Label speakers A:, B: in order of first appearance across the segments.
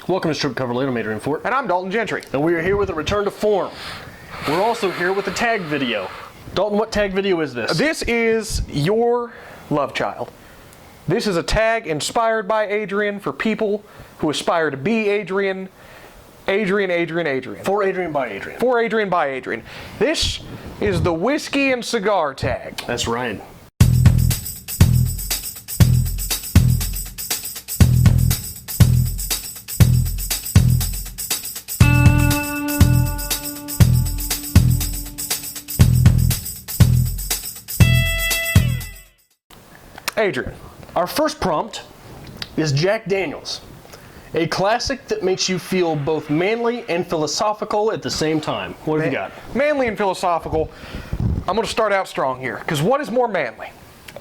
A: Welcome to Strip Cover Late. I'm Adrian Fort.
B: And I'm Dalton Gentry.
A: And we are here with a return to form. We're also here with a tag video. Dalton, what tag video is this?
B: This is your love child. This is a tag inspired by Adrian for people who aspire to be Adrian. Adrian.
A: For Adrian by Adrian.
B: For Adrian by Adrian. This is the whiskey and cigar tag.
A: That's right.
B: Adrian.
A: Our first prompt is Jack Daniels, a classic that makes you feel both manly and philosophical at the same time. What have you got?
B: Manly and philosophical. I'm going to start out strong here, because what is more manly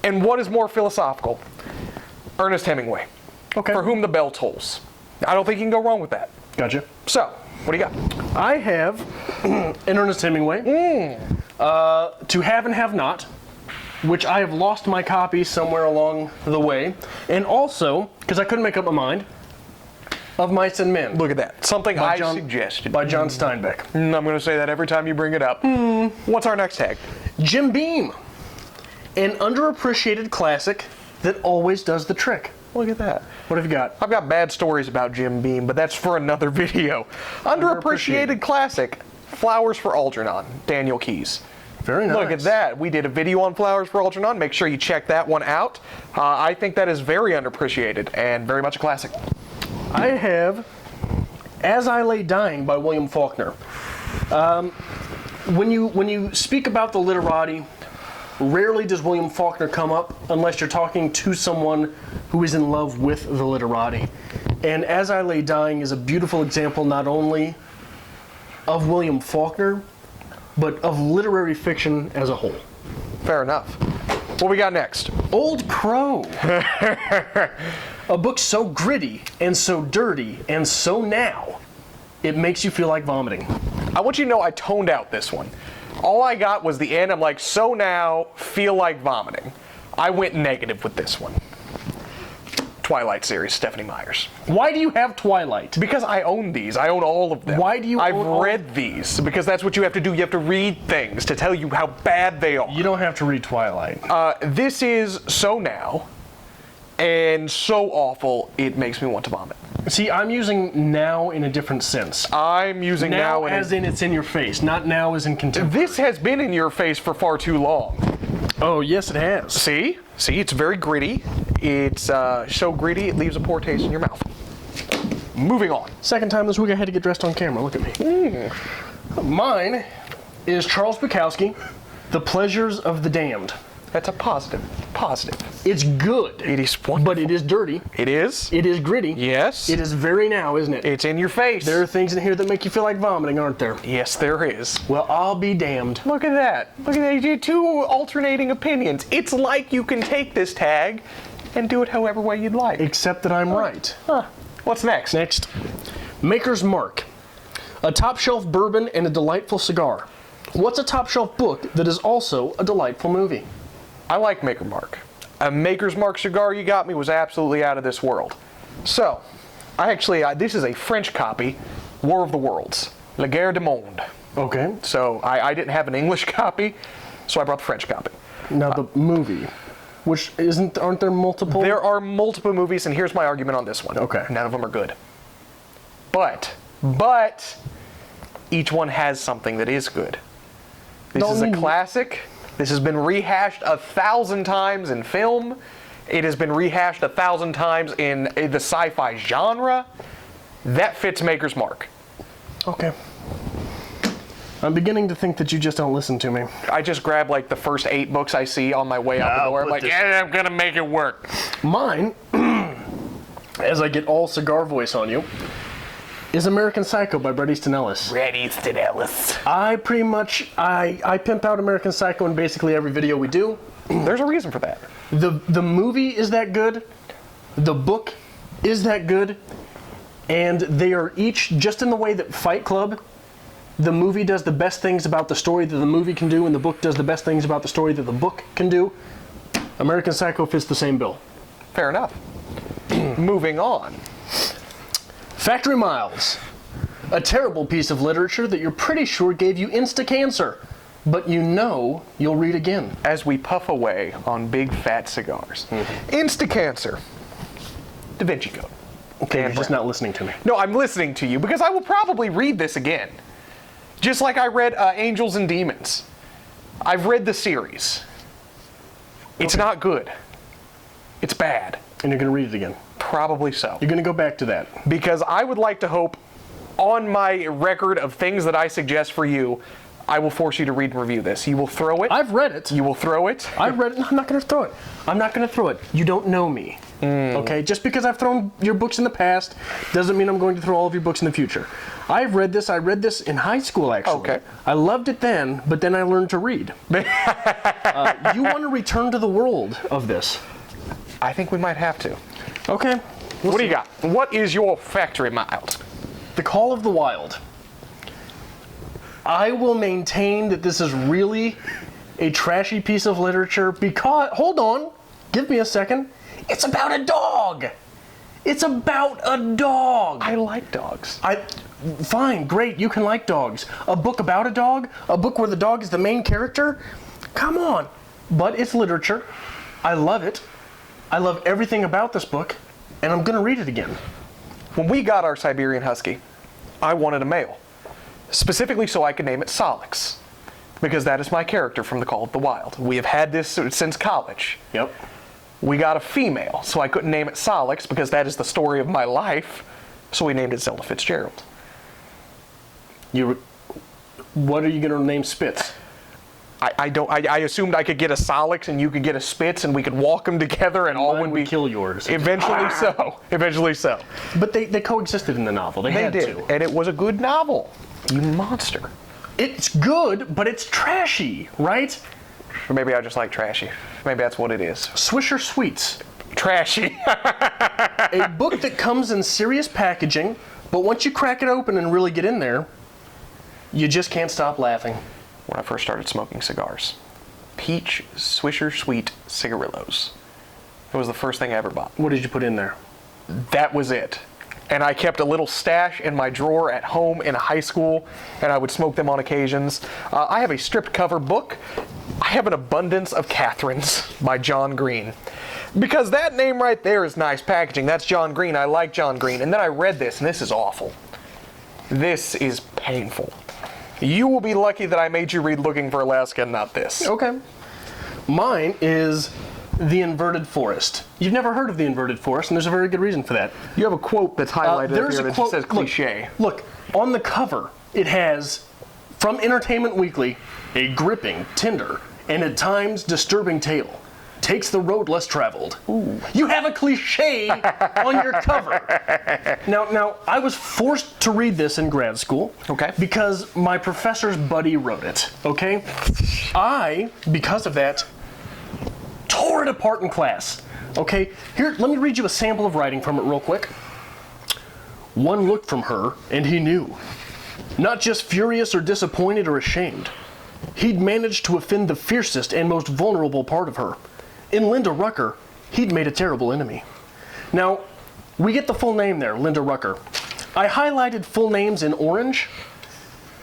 B: and what is more philosophical? Ernest Hemingway.
A: Okay.
B: For whom the bell tolls. I don't think you can go wrong with that.
A: Gotcha.
B: So, what do you got?
A: I have an Ernest Hemingway, To Have and Have Not, which I have lost my copy somewhere along the way, and also, because I couldn't make up my mind, Of Mice and Men.
B: Look at that. Something I suggested.
A: By John Steinbeck.
B: I'm going to say that every time you bring it up. What's our next tag?
A: Jim Beam, an underappreciated classic that always does the trick.
B: Look at that.
A: What have you got?
B: I've got bad stories about Jim Beam, but that's for another video. Underappreciated classic, Flowers for Algernon, Daniel Keyes.
A: Very nice.
B: Look at that. We did a video on Flowers for Algernon. Make sure you check that one out. I think that is very underappreciated and very much a classic.
A: I have As I Lay Dying by William Faulkner. When you speak about the literati, rarely does William Faulkner come up unless you're talking to someone who is in love with the literati. And As I Lay Dying is a beautiful example not only of William Faulkner, but of literary fiction as a whole.
B: Fair enough. What we got next?
A: Old Crow. A book so gritty and so dirty and so now, it makes you feel like vomiting.
B: I want you to know I toned out this one. All I got was the end. I'm like, so now, feel like vomiting. I went negative with this one. Twilight series, Stephanie Meyer's.
A: Why do you have Twilight?
B: Because I own these. I own all of them.
A: Why do you
B: I've
A: own
B: read these because that's what you have to do. You have to read things to tell you how bad they are.
A: You don't have to read Twilight.
B: This is so now and so awful it makes me want to vomit.
A: See, I'm using now in a different sense.
B: I'm using now
A: as in it's in your face, not now as in contemporary.
B: This has been in your face for far too long.
A: Oh, yes it has.
B: See? See, it's very gritty. It's so gritty it leaves a poor taste in your mouth. Moving on.
A: Second time this week I had to get dressed on camera. Look at me. Mine is Charles Bukowski, The Pleasures of the Damned.
B: That's a positive. Positive.
A: It's good.
B: It is wonderful.
A: But it is dirty.
B: It is?
A: It is gritty.
B: Yes.
A: It is very now, isn't it?
B: It's in your face.
A: There are things in here that make you feel like vomiting, aren't there?
B: Yes, there is.
A: Well, I'll be damned.
B: Look at that. Look at that. You do two alternating opinions. It's like you can take this tag and do it however way you'd like.
A: Except that I'm right.
B: Huh. What's next?
A: Next. Maker's Mark. A top shelf bourbon and a delightful cigar. What's a top shelf book that is also a delightful movie?
B: I like Maker's Mark. A Maker's Mark cigar you got me was absolutely out of this world. So, this is a French copy, War of the Worlds, La Guerre du Monde.
A: Okay.
B: So, I didn't have an English copy, so I brought the French copy.
A: Now the movie, which aren't there multiple?
B: There are multiple movies, and here's my argument on this one.
A: Okay.
B: None of them are good. But, each one has something that is good. This is a classic. This has been rehashed 1,000 times in film. It has been rehashed 1,000 times in the sci-fi genre. That fits Maker's Mark.
A: Okay. I'm beginning to think that you just don't listen to me.
B: I just grab like the first 8 books I see on my way out the door. I'm like, yeah, I'm gonna make it work.
A: Mine, as I get all cigar voice on you, is American Psycho by Bret Easton Ellis.
B: Bret Easton Ellis.
A: I pimp out American Psycho in basically every video we do.
B: There's a reason for that.
A: The movie is that good. The book is that good. And they are each, just in the way that Fight Club, the movie does the best things about the story that the movie can do, and the book does the best things about the story that the book can do. American Psycho fits the same bill.
B: Fair enough. Moving on.
A: Factory Miles. A terrible piece of literature that you're pretty sure gave you insta-cancer, but you know you'll read again.
B: As we puff away on big fat cigars. Insta-cancer. Da Vinci Code.
A: Okay,
B: Dan
A: you're just
B: Brown.
A: not listening to me.
B: No, I'm listening to you because I will probably read this again. Just like I read Angels and Demons. I've read the series. It's not good. It's bad.
A: And you're going to read it again.
B: Probably so.
A: You're going to go back to that.
B: Because I would like to hope on my record of things that I suggest for you, I will force you to read and review this. You will throw it.
A: I've read it.
B: You will throw it.
A: I've read it. No, I'm not going to throw it. I'm not going to throw it. You don't know me. Okay? Just because I've thrown your books in the past doesn't mean I'm going to throw all of your books in the future. I've read this. I read this in high school, actually.
B: Okay.
A: I loved it then, but then I learned to read. You want to return to the world of this?
B: I think we might have to.
A: Okay.
B: What do you got? What is your factory mild?
A: The Call of the Wild. I will maintain that this is really a trashy piece of literature because, hold on, give me a second. It's about a dog. It's about a dog.
B: I like dogs.
A: Fine, great, you can like dogs. A book about a dog? A book where the dog is the main character? Come on. But it's literature. I love it. I love everything about this book, and I'm going to read it again.
B: When we got our Siberian Husky, I wanted a male. Specifically so I could name it Solix, because that is my character from The Call of the Wild. We have had this since college.
A: Yep.
B: We got a female, so I couldn't name it Solix because that is the story of my life, so we named it Zelda Fitzgerald.
A: What are you going to name Spitz?
B: I assumed I could get a Solix and you could get a Spitz and we could walk them together and all
A: Mine would kill yours.
B: Eventually so. Eventually so.
A: But they coexisted in the novel. They had
B: did,
A: to.
B: and it was a good novel. You monster.
A: It's good, but it's trashy, right?
B: Or maybe I just like trashy. Maybe that's what it is.
A: Swisher Sweets.
B: Trashy.
A: A book that comes in serious packaging, but once you crack it open and really get in there, you just can't stop laughing.
B: When I first started smoking cigars, Peach Swisher Sweet Cigarillos. It was the first thing I ever bought.
A: What did you put in there?
B: That was it. And I kept a little stash in my drawer at home in high school, and I would smoke them on occasions. I have a stripped cover book. I have an abundance of Catherines by John Green. Because that name right there is nice packaging. That's John Green. I like John Green. And then I read this, and this is awful. This is painful. You will be lucky that I made you read Looking for Alaska and not this.
A: Okay. Mine is The Inverted Forest. You've never heard of The Inverted Forest, and there's a very good reason for that.
B: You have a quote that's highlighted up
A: There's
B: here
A: a
B: that
A: quote,
B: just says cliche.
A: Look, on the cover, it has, from Entertainment Weekly, a gripping, tender, and at times disturbing tale. Takes the road less traveled. Ooh. You have a cliche on your cover. Now, I was forced to read this in grad school.
B: Okay.
A: Because my professor's buddy wrote it. Okay. I, because of that, tore it apart in class. Okay. Here, let me read you a sample of writing from it real quick. One look from her, and he knew. Not just furious or disappointed or ashamed. He'd managed to offend the fiercest and most vulnerable part of her. In Linda Rucker, he'd made a terrible enemy. Now, we get the full name there, Linda Rucker. I highlighted full names in orange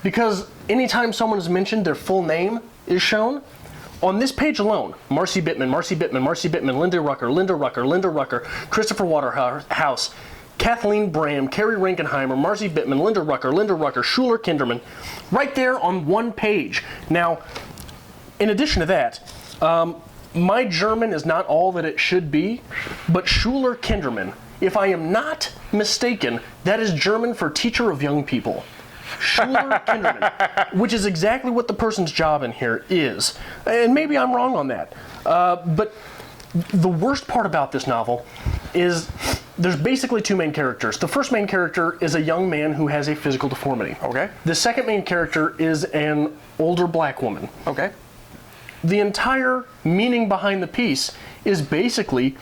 A: because anytime someone is mentioned, their full name is shown. On this page alone, Marcy Bittman, Marcy Bittman, Marcy Bittman, Linda Rucker, Linda Rucker, Linda Rucker, Christopher Waterhouse, Kathleen Bram, Carrie Rankenheimer, Marcy Bittman, Linda Rucker, Schuler Kinderman, right there on one page. Now, in addition to that, my German is not all that it should be, but Schuler Kinderman, if I am not mistaken, that is German for teacher of young people. Schuler Kinderman, which is exactly what the person's job in here is. And maybe I'm wrong on that. But the worst part about this novel is there's basically two main characters. The first main character is a young man who has a physical deformity.
B: Okay.
A: The second main character is an older black woman.
B: Okay.
A: The entire meaning behind the piece is basically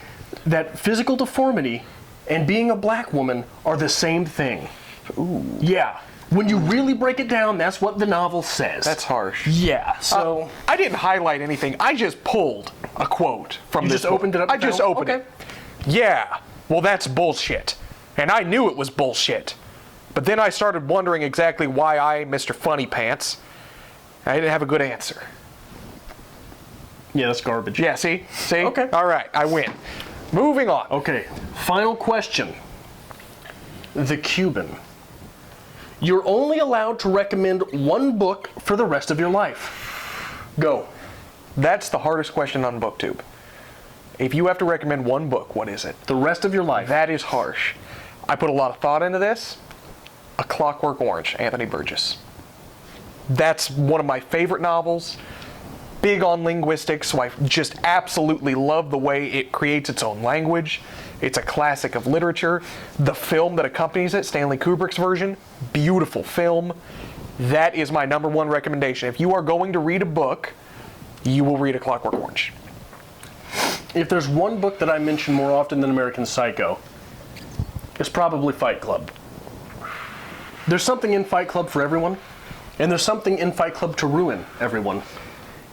A: that physical deformity and being a black woman are the same thing.
B: Ooh.
A: Yeah. When you really break it down, that's what the novel says.
B: That's harsh.
A: Yeah, so...
B: I didn't highlight anything. I just pulled a quote from
A: You
B: this
A: just opened
B: book.
A: it up?
B: I just opened it. Yeah. Well, that's bullshit. And I knew it was bullshit. But then I started wondering exactly why I, Mr. Funny Pants, I didn't have a good answer.
A: Yeah, that's garbage.
B: Yeah, see? See?
A: Okay.
B: All right, I win. Moving on.
A: Okay, final question. The Cuban. You're only allowed to recommend one book for the rest of your life. Go.
B: That's the hardest question on Booktube. If you have to recommend one book, what is it?
A: The rest of your life.
B: That is harsh. I put a lot of thought into this. A Clockwork Orange, Anthony Burgess. That's one of my favorite novels. Big on linguistics, so I just absolutely love the way it creates its own language. It's a classic of literature. The film that accompanies it, Stanley Kubrick's version, beautiful film. That is my number one recommendation. If you are going to read a book, you will read A Clockwork Orange.
A: If there's one book that I mention more often than American Psycho, it's probably Fight Club. There's something in Fight Club for everyone, and there's something in Fight Club to ruin everyone.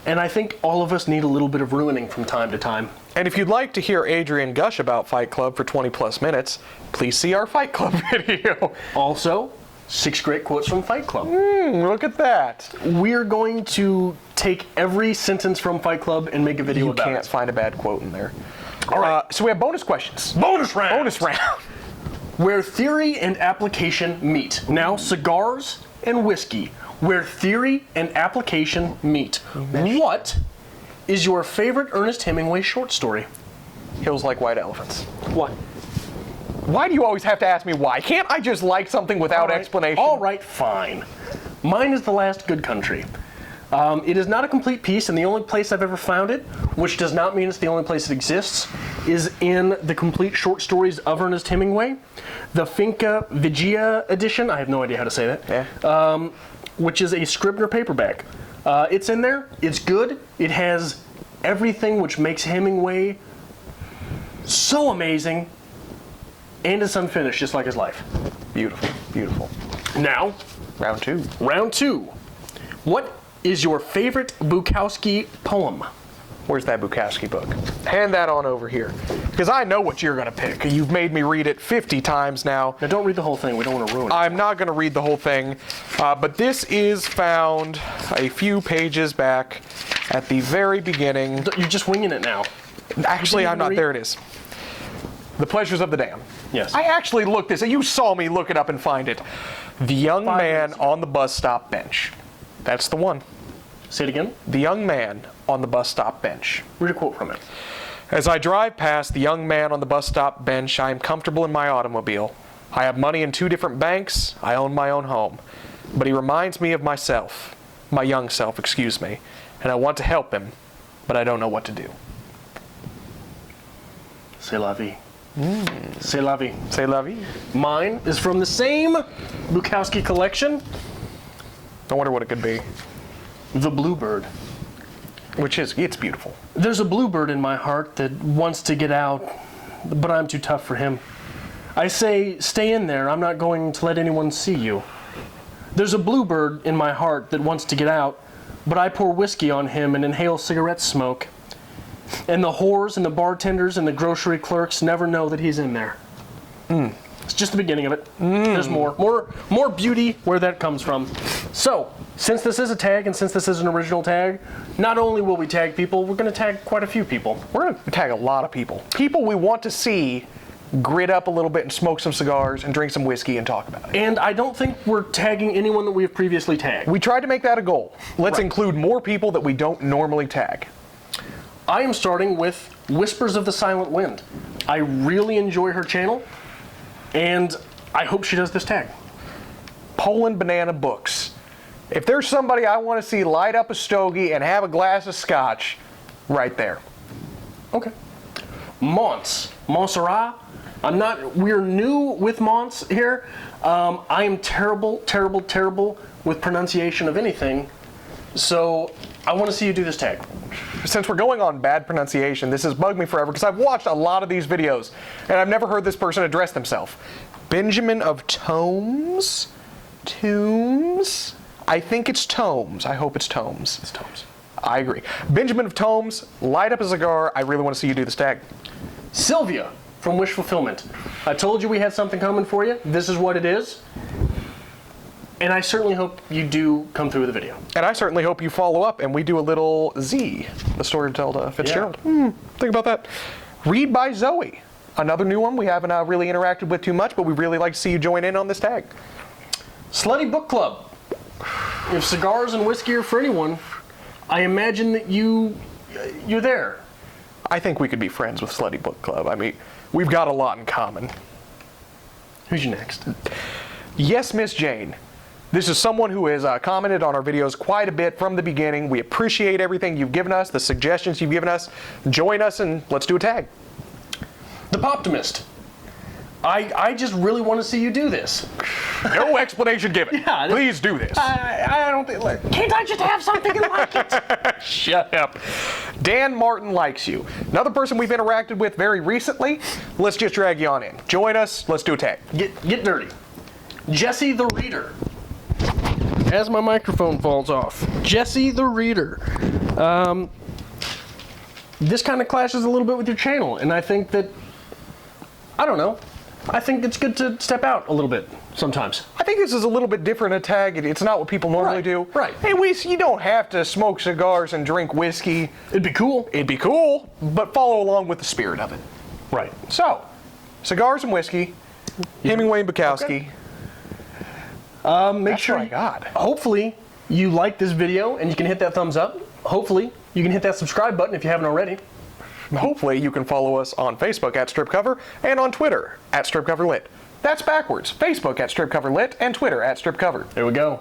A: And I think all of us need a little bit of ruining from time to time.
B: And if you'd like to hear Adrian gush about Fight Club for 20 plus minutes, please see our Fight Club video.
A: Also, 6 great quotes from Fight Club.
B: Look at that.
A: We're going to take every sentence from Fight Club and make a video about it.
B: You can't find a bad quote in there.
A: All right.
B: So we have bonus questions.
A: Bonus round.
B: Bonus round.
A: Where theory and application meet. Now, cigars and whiskey. Where theory and application meet. What is your favorite Ernest Hemingway short story?
B: Hills Like White Elephants.
A: What?
B: Why do you always have to ask me why? Can't I just like something without explanation?
A: All right, fine. Mine is The Last Good Country. It is not a complete piece, and the only place I've ever found it, which does not mean it's the only place it exists, is in the complete short stories of Ernest Hemingway, the Finca Vigia edition. I have no idea how to say that.
B: Yeah.
A: Which is a Scribner paperback. It's in there. It's good. It has everything which makes Hemingway so amazing, and it's unfinished, just like his life.
B: Beautiful, beautiful.
A: Now,
B: Round two.
A: round 2. What is your favorite Bukowski poem?
B: Where's that Bukowski book? Hand that on over here. Because I know what you're going to pick. You've made me read it 50 times now.
A: Now, don't read the whole thing. We don't want to ruin it.
B: I'm not going to read the whole thing, but this is found a few pages back at the very beginning.
A: You're just winging it now.
B: Actually, I'm not. There it is. The Pleasures of the Damned.
A: Yes.
B: I actually looked this. You saw me look it up and find it. The young
A: 5
B: man
A: minutes ago.
B: on the bus stop bench. That's the one.
A: Say it again.
B: The young man on the bus stop bench.
A: Read a quote from it.
B: As I drive past the young man on the bus stop bench, I am comfortable in my automobile. I have money in 2 different banks. I own my own home. But he reminds me of myself, my young self, excuse me, and I want to help him, but I don't know what to do.
A: C'est la vie. C'est la vie.
B: C'est la vie.
A: Mine is from the same Bukowski collection,
B: I wonder what it could be.
A: The Bluebird.
B: Which is, it's beautiful.
A: There's a bluebird in my heart that wants to get out, but I'm too tough for him. I say, stay in there. I'm not going to let anyone see you. There's a bluebird in my heart that wants to get out, but I pour whiskey on him and inhale cigarette smoke. And the whores and the bartenders and the grocery clerks never know that he's in there. It's just the beginning of it. There's more beauty where that comes from. So, since this is a tag and since this is an original tag, not only will we tag people, we're going to tag quite a few people.
B: We're going to tag a lot of people. People we want to see grit up a little bit and smoke some cigars and drink some whiskey and talk about it.
A: And I don't think we're tagging anyone that we have previously tagged.
B: We tried to make that a goal. Let's
A: Right.
B: include more people that we don't normally tag.
A: I am starting with Whispers of the Silent Wind. I really enjoy her channel, and I hope she does this tag.
B: Poland Banana Books. If there's somebody I want to see light up a stogie and have a glass of scotch, right there.
A: Okay. Montserrat. We're new with Mons here. I am terrible with pronunciation of anything. So I want to see you do this tag.
B: Since we're going on bad pronunciation, this has bugged me forever because I've watched a lot of these videos and I've never heard this person address themselves. Benjamin of Tomes? Tombs? I think it's Tomes. I hope it's Tomes.
A: It's Tomes.
B: I agree. Benjamin of Tomes, light up a cigar. I really want to see you do this tag.
A: Sylvia from Wish Fulfillment. I told you we had something coming for you. This is what it is. And I certainly hope you do come through with the video.
B: And I certainly hope you follow up and we do a little Z, the story to tell to Fitzgerald. Think about that. Read by Zoe. Another new one we haven't really interacted with too much, but we'd really like to see you join in on this tag.
A: Slutty Book Club. If cigars and whiskey are for anyone, I imagine that you're there.
B: I think we could be friends with Slutty Book Club. I mean, we've got a lot in common.
A: Who's your next?
B: Yes, Miss Jane. This is someone who has commented on our videos quite a bit from the beginning. We appreciate everything you've given us, the suggestions you've given us. Join us and let's do a tag.
A: The Poptimist. I just really want to see you do this.
B: No explanation given.
A: Yeah,
B: Please do this.
A: I don't think, like, can't I just have something like it?
B: Shut up. Dan Martin likes you. Another person we've interacted with very recently. Let's just drag you on in. Join us. Let's do a tag.
A: Get dirty. Jesse the Reader. As my microphone falls off. Jesse the Reader. This kind of clashes a little bit with your channel, and I think that, I don't know, I think it's good to step out a little bit sometimes.
B: I think this is a little bit different a tag. It's not what people normally do.
A: Right.
B: Hey, you don't have to smoke cigars and drink whiskey.
A: It'd be cool.
B: It'd be cool, but follow along with the spirit of it.
A: Right.
B: So, cigars and whiskey, Hemingway and Bukowski.
A: Okay. Make
B: That's
A: sure.
B: what I got.
A: Hopefully, you like this video and you can hit that thumbs up. Hopefully, you can hit that subscribe button if you haven't already.
B: Hopefully, you can follow us on Facebook at StripCover and on Twitter at StripCoverLit. That's backwards. Facebook at StripCoverLit and Twitter at StripCover.
A: There we go.